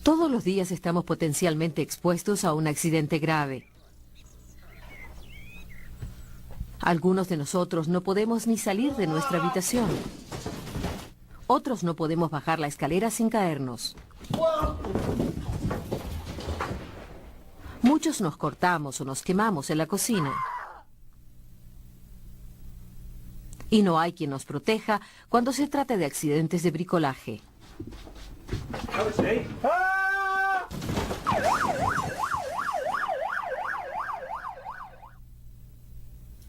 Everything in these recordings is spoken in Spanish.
Todos los días estamos potencialmente expuestos a un accidente grave. Algunos de nosotros no podemos ni salir de nuestra habitación. Otros no podemos bajar la escalera sin caernos. Muchos nos cortamos o nos quemamos en la cocina. Y no hay quien nos proteja cuando se trata de accidentes de bricolaje.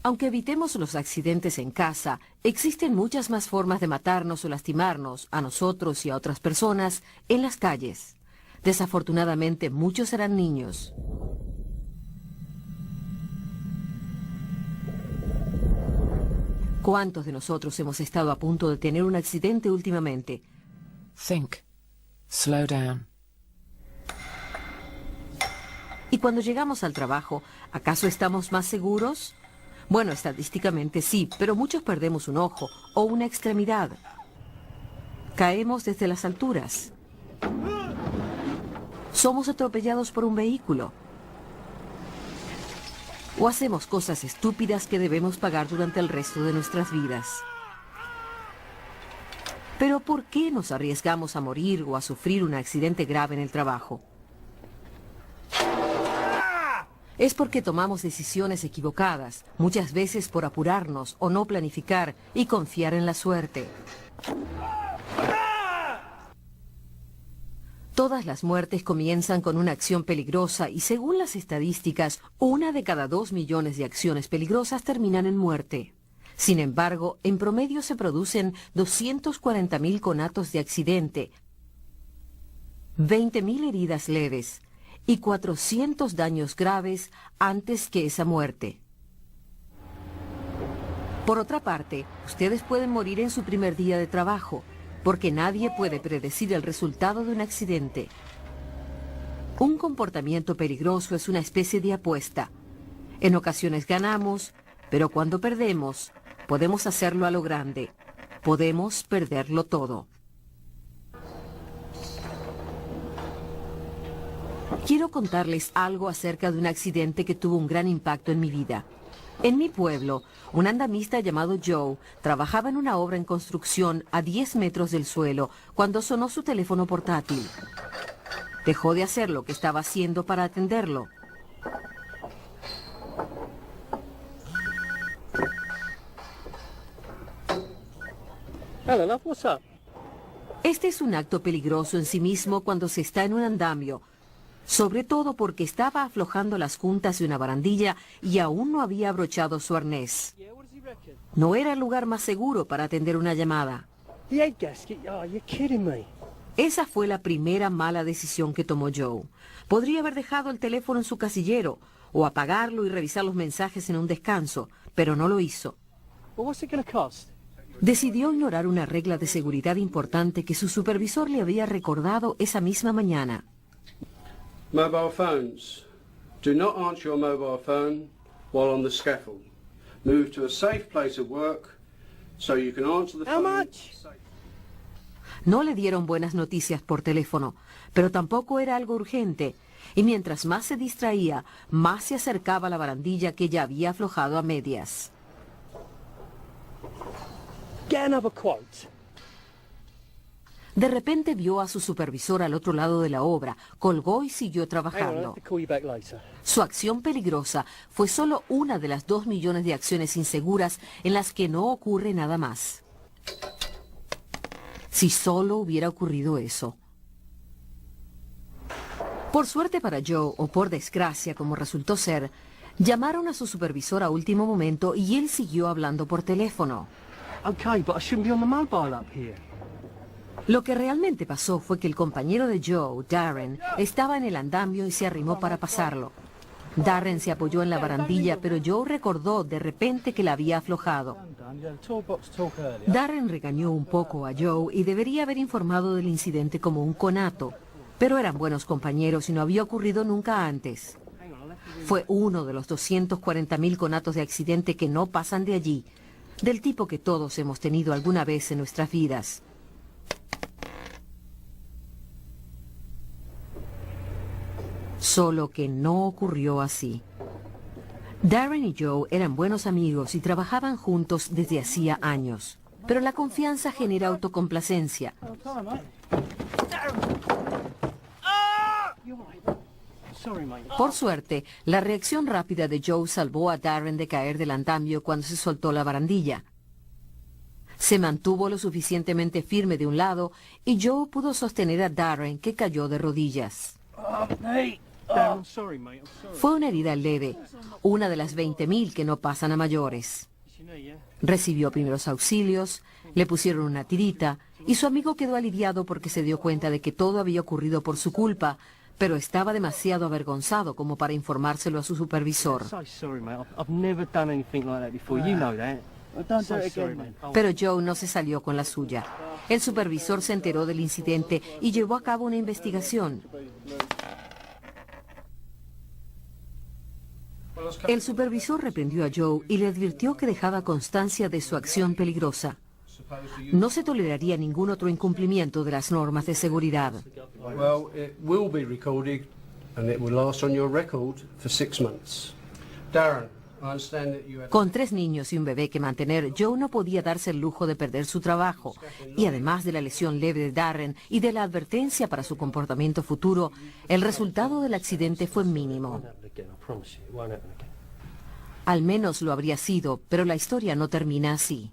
Aunque evitemos los accidentes en casa, existen muchas más formas de matarnos o lastimarnos, a nosotros y a otras personas, en las calles. Desafortunadamente, muchos serán niños. ¿Cuántos de nosotros hemos estado a punto de tener un accidente últimamente? Think. Slow down. Y cuando llegamos al trabajo, ¿acaso estamos más seguros? Bueno, estadísticamente sí, pero muchos perdemos un ojo o una extremidad. Caemos desde las alturas. Somos atropellados por un vehículo. O hacemos cosas estúpidas que debemos pagar durante el resto de nuestras vidas. Pero ¿por qué nos arriesgamos a morir o a sufrir un accidente grave en el trabajo? Es porque tomamos decisiones equivocadas, muchas veces por apurarnos o no planificar y confiar en la suerte. Todas las muertes comienzan con una acción peligrosa y según las estadísticas, 1 de cada 2 millones de acciones peligrosas terminan en muerte. Sin embargo, en promedio se producen 240.000 conatos de accidente, 20.000 heridas leves y 400 daños graves antes que esa muerte. Por otra parte, ustedes pueden morir en su primer día de trabajo, porque nadie puede predecir el resultado de un accidente. Un comportamiento peligroso es una especie de apuesta. En ocasiones ganamos, pero cuando perdemos, podemos hacerlo a lo grande. Podemos perderlo todo. Quiero contarles algo acerca de un accidente que tuvo un gran impacto en mi vida. En mi pueblo, un andamista llamado Joe trabajaba en una obra en construcción a 10 metros del suelo cuando sonó su teléfono portátil. Dejó de hacer lo que estaba haciendo para atenderlo. Hello, love, what's up? Este es un acto peligroso en sí mismo cuando se está en un andamio, sobre todo porque estaba aflojando las juntas de una barandilla y aún no había abrochado su arnés. No era el lugar más seguro para atender una llamada. The egg gasket? Oh, you're kidding me. Esa fue la primera mala decisión que tomó Joe. Podría haber dejado el teléfono en su casillero o apagarlo y revisar los mensajes en un descanso, pero no lo hizo. Well, what's it going to cost? Decidió ignorar una regla de seguridad importante que su supervisor le había recordado esa misma mañana. Mobile phones. Do not answer your mobile phone while on the scaffold. Move to a safe place of work so you can answer the How phone. much? No le dieron buenas noticias por teléfono, pero tampoco era algo urgente, y mientras más se distraía, más se acercaba a la barandilla que ya había aflojado a medias. Get another quote. De repente vio a su supervisor al otro lado de la obra, colgó y siguió Hang on, I'll trabajando. have to call you back later. Su acción peligrosa fue solo una de las 2 millones de acciones inseguras en las que no ocurre nada más. Si solo hubiera ocurrido eso. Por suerte para Joe, o por desgracia como resultó ser, llamaron a su supervisor a último momento y él siguió hablando por teléfono. Okay, but I shouldn't be on the mobile up here. Lo que realmente pasó fue que el compañero de Joe, Darren, estaba en el andamio y se arrimó para pasarlo. Darren se apoyó en la barandilla, pero Joe recordó de repente que la había aflojado. Darren regañó un poco a Joe y debería haber informado del incidente como un conato, pero eran buenos compañeros y no había ocurrido nunca antes. Fue uno de los 240.000 conatos de accidente que no pasan de allí, del tipo que todos hemos tenido alguna vez en nuestras vidas. Solo que no ocurrió así. Darren y Joe eran buenos amigos y trabajaban juntos desde hacía años. Pero la confianza genera autocomplacencia. Sorry, mate. Por suerte, la reacción rápida de Joe salvó a Darren de caer del andamio cuando se soltó la barandilla. Se mantuvo lo suficientemente firme de un lado y Joe pudo sostener a Darren, que cayó de rodillas. I'm sorry, mate. I'm sorry. Fue una herida leve, una de las 20.000 que no pasan a mayores. Recibió primeros auxilios, le pusieron una tirita y su amigo quedó aliviado porque se dio cuenta de que todo había ocurrido por su culpa, pero estaba demasiado avergonzado como para informárselo a su supervisor. So sorry, mate. I've never done anything like that before. You know that. Don't do So it sorry, again, mate. Pero Joe no se salió con la suya. El supervisor se enteró del incidente y llevó a cabo una investigación. El supervisor reprendió a Joe y le advirtió que dejaba constancia de su acción peligrosa. No se toleraría ningún otro incumplimiento de las normas de seguridad. Well, it will be recorded and it will last on your record for 6 months. Darren, I understand that you had... Con 3 niños y un bebé que mantener, Joe no podía darse el lujo de perder su trabajo. Y además de la lesión leve de Darren y de la advertencia para su comportamiento futuro, el resultado del accidente fue mínimo. Again, I promise you, it won't happen again. Al menos lo habría sido, pero la historia no termina así.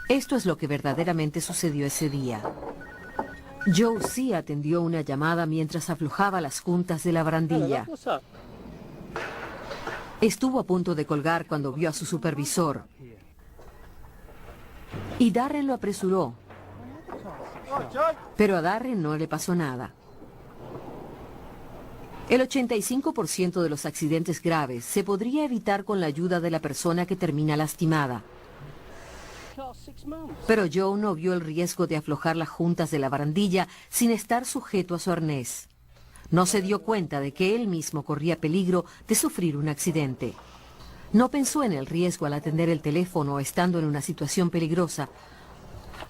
Esto es lo que verdaderamente sucedió ese día. Joe sí atendió una llamada mientras aflojaba las juntas de la barandilla. What's up? Estuvo a punto de colgar cuando vio a su supervisor. Y Darren lo apresuró. Pero a Darren no le pasó nada. El 85% de los accidentes graves se podría evitar con la ayuda de la persona que termina lastimada. Car 6 months. Pero Joe no vio el riesgo de aflojar las juntas de la barandilla sin estar sujeto a su arnés. No se dio cuenta de que él mismo corría peligro de sufrir un accidente. No pensó en el riesgo al atender el teléfono estando en una situación peligrosa,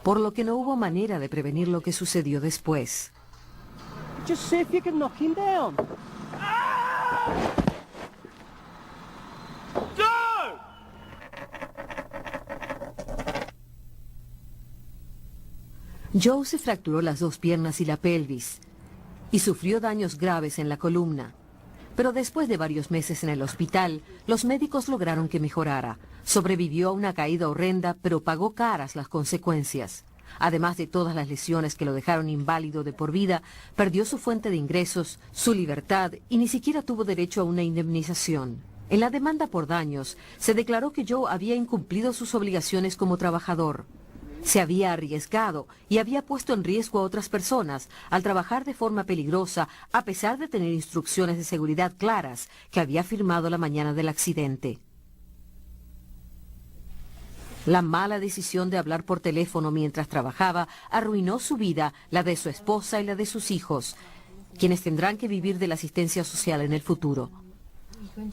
por lo que no hubo manera de prevenir lo que sucedió después. Just see if you can knock him down. Joe se fracturó las 2 piernas y la pelvis y sufrió daños graves en la columna. Pero después de varios meses en el hospital, los médicos lograron que mejorara. Sobrevivió a una caída horrenda, pero pagó caras las consecuencias. Además de todas las lesiones que lo dejaron inválido de por vida, perdió su fuente de ingresos, su libertad y ni siquiera tuvo derecho a una indemnización. En la demanda por daños, se declaró que Joe había incumplido sus obligaciones como trabajador. Se había arriesgado y había puesto en riesgo a otras personas al trabajar de forma peligrosa, a pesar de tener instrucciones de seguridad claras que había firmado la mañana del accidente. La mala decisión de hablar por teléfono mientras trabajaba arruinó su vida, la de su esposa y la de sus hijos, quienes tendrán que vivir de la asistencia social en el futuro.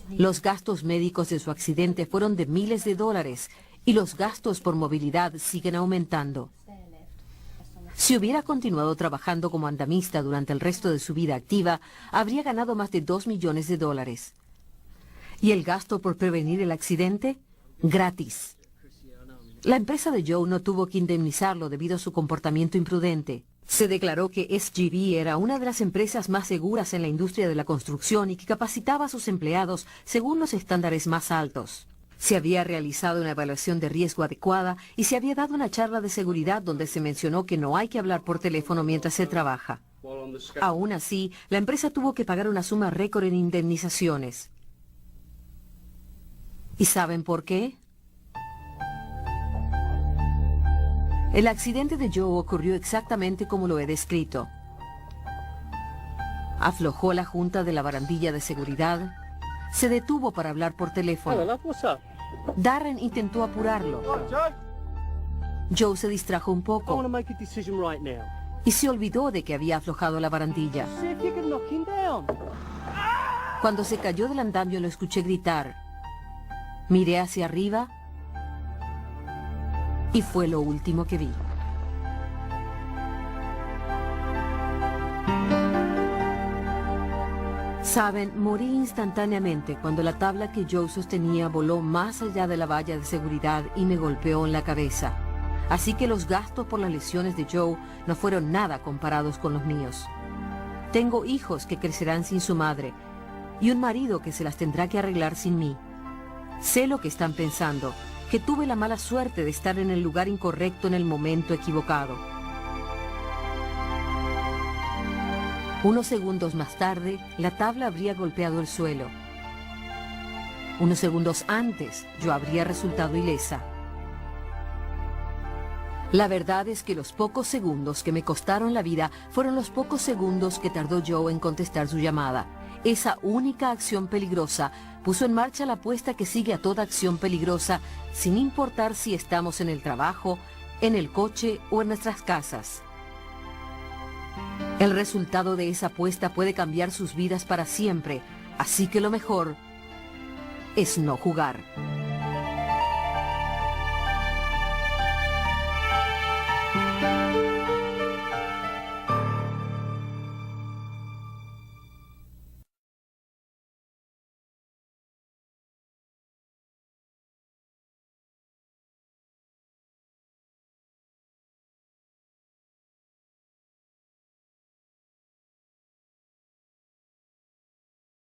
Los gastos médicos de su accidente fueron de miles de dólares y los gastos por movilidad siguen aumentando. Si hubiera continuado trabajando como andamista durante el resto de su vida activa, habría ganado más de $2 millones. ¿Y el gasto por prevenir el accidente? Gratis. La empresa de Joe no tuvo que indemnizarlo debido a su comportamiento imprudente. Se declaró que SGV era una de las empresas más seguras en la industria de la construcción y que capacitaba a sus empleados según los estándares más altos. Se había realizado una evaluación de riesgo adecuada y se había dado una charla de seguridad donde se mencionó que no hay que hablar por teléfono mientras se trabaja. Aún así, la empresa tuvo que pagar una suma récord en indemnizaciones. ¿Y saben por qué? El accidente de Joe ocurrió exactamente como lo he descrito. Aflojó la junta de la barandilla de seguridad, se detuvo para hablar por Hello, teléfono. love. What's up? Darren intentó apurarlo. Joe se distrajo un I want to poco make a decision right now. y se olvidó de que había aflojado la barandilla. See if you can knock him down. Cuando se cayó del andamio lo escuché gritar. Miré hacia arriba y fue lo último que vi. Saben, morí instantáneamente cuando la tabla que Joe sostenía voló más allá de la valla de seguridad y me golpeó en la cabeza. Así que los gastos por las lesiones de Joe no fueron nada comparados con los míos. Tengo hijos que crecerán sin su madre y un marido que se las tendrá que arreglar sin mí. Sé lo que están pensando, que tuve la mala suerte de estar en el lugar incorrecto en el momento equivocado. Unos segundos más tarde, la tabla habría golpeado el suelo. Unos segundos antes, yo habría resultado ilesa. La verdad es que los pocos segundos que me costaron la vida fueron los pocos segundos que tardó Joe en contestar su llamada. Esa única acción peligrosa puso en marcha la apuesta que sigue a toda acción peligrosa, sin importar si estamos en el trabajo, en el coche o en nuestras casas. El resultado de esa apuesta puede cambiar sus vidas para siempre, así que lo mejor es no jugar.